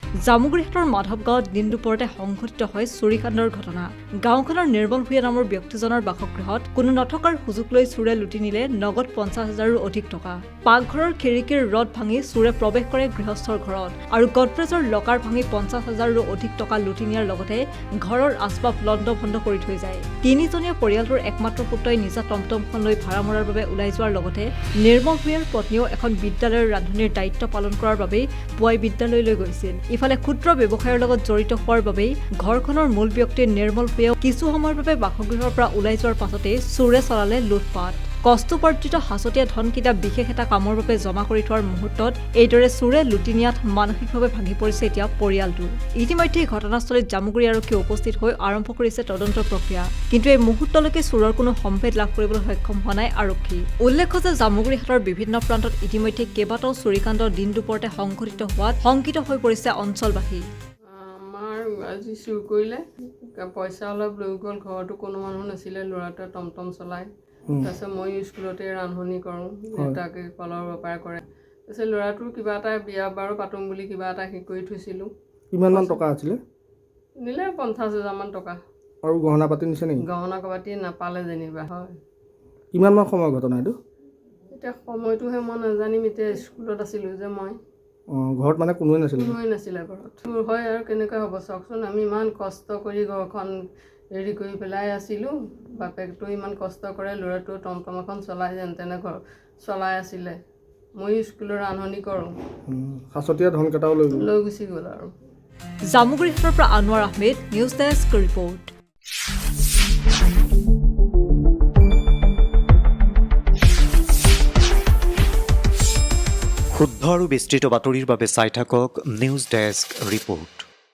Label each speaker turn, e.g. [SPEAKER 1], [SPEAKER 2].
[SPEAKER 1] জামুগুৰিহাটৰ মাধৱগাঁৱত দিন দুপৰতে সংঘটিত হয় চুৰিকাণ্ডৰ ঘটনা। গাঁওখনৰ নিৰ্মল ভূঞা নামৰ ব্যক্তিজনৰ বাসগৃহত কোনো নথকাৰ সুযোগ লৈ চোৰে লুটি নিলে নগদ 50,000ৰো অধিক টকা। পাকঘৰৰ খিৰিকীৰ ৰড ভাঙি চোৰে প্ৰৱেশ কৰে গৃহস্থৰ ঘৰত আৰু গডৰেজৰ লকাৰ ভাঙি 50,000ৰো অধিক টকা লুটি নিয়াৰ লগতে ঘৰৰ আচবাব লণ্ডভণ্ড কৰি থৈ যায়। তিনিজনীয়া পৰিয়ালটোৰ একমাত্ৰ পুত্ৰই নিজা টমটমখন লৈ ভাড়া মৰাৰ বাবে ওলাই যোৱাৰ লগতে নিৰ্মল ভূঞাৰ পত্নীয়েও এখন বিদ্যালয়ৰ ৰান্ধনিৰ দায়িত্ব পালন কৰাৰ বাবেই পুৱাই বিদ্যালয়লৈ গৈছিল। ইফালে ক্ষুদ্ৰ ব্যৱসায়ৰ লগত জড়িত হোৱাৰ বাবেই ঘৰখনৰ মূল ব্যক্তি নিৰ্মল ভূঞাও কিছু সময়ৰ বাবে বাসগৃহৰ পৰা ওলাই যোৱাৰ পাছতেই চোৰে চলালে লুটপাট। কষ্টপাৰ্জিত সাঁচতীয়া ধনকেইটা বিশেষ এটা কামৰ বাবে জমা কৰি থোৱাৰ মুহূৰ্তত এইদৰে চোৰে লুটি নিয়াত মানসিকভাৱে ভাঙি পৰিছে এতিয়া পৰিয়ালটো। ইতিমধ্যে ঘটনাস্থলীত জামুগুৰি আৰক্ষীয়ে উপস্থিত হৈ আৰম্ভ কৰিছে তদন্ত প্ৰক্ৰিয়া, কিন্তু এই মুহূৰ্তলৈকে চোৰৰ কোনো সম্ভেদ লাভ কৰিবলৈ সক্ষম হোৱা নাই আৰক্ষী। উল্লেখ্য যে জামুগুৰিহাটৰ বিভিন্ন প্ৰান্তত ইতিমধ্যে কেইবাটাও চুৰিকাণ্ড দিন দুপৰতে সংঘটিত হোৱাত শংকিত হৈ পৰিছে অঞ্চলবাসী।
[SPEAKER 2] আমাৰ আজি চুৰ কৰিলে, পইচা অলপ লৈ গ'ল, ঘৰতো কোনো মানুহ নাছিলে, ল'ৰাটোৱে টমটম চলায়। তাৰপিছত মই স্কুলতে ৰান্ধনি কৰোঁ, দেউতাকে কলৰ বেপাৰ কৰে। তাৰপিছত ল'ৰাটোৰ কিবা এটা বিয়া বাৰু পাতোঁ বুলি কিবা এটা শেষ কৰি থৈছিলোঁ।
[SPEAKER 3] কিমান মান টকা আছিলে?
[SPEAKER 2] নিলে 50,000 টকা।
[SPEAKER 3] আৰু গহনা পাতি নিছে নেকি?
[SPEAKER 2] গহনা পাতি নাপালে যেনিবা। হয়,
[SPEAKER 3] কিমান মান সময় ঘটনা এইটো?
[SPEAKER 2] এতিয়া সময়টোহে মই নাজানিম, এতিয়া স্কুলত আছিলোঁ যে মই।
[SPEAKER 3] ঘৰত মানে কোনোৱে নাছিলে?
[SPEAKER 2] কোনোৱে নাছিলে ঘৰত। চুৰ হয় আৰু কেনেকুৱা হ'ব চাওকচোন, আমি ইমান কষ্ট কৰি ঘৰখন হেৰি কৰি পেলাই আছিলোঁ, বাপেকটো ইমান কষ্ট কৰে, ল'ৰাটোৱে টমটম এখন চলাই যেন তেনে ঘৰ চলাই আছিলে। মই স্কুলৰ ৰান্ধনি কৰোঁ,
[SPEAKER 3] সাঁচতীয়া ধন কেইটাও
[SPEAKER 2] লৈ গুচি গ'ল আৰু।
[SPEAKER 1] জামুগুৰিহাটৰ পৰা Anowar Ahmed, news desk report.
[SPEAKER 4] শুদ্ধ আৰু বিস্তৃত বাতৰিৰ বাবে চাই থাকক নিউজ ডেস্ক ৰিপৰ্ট।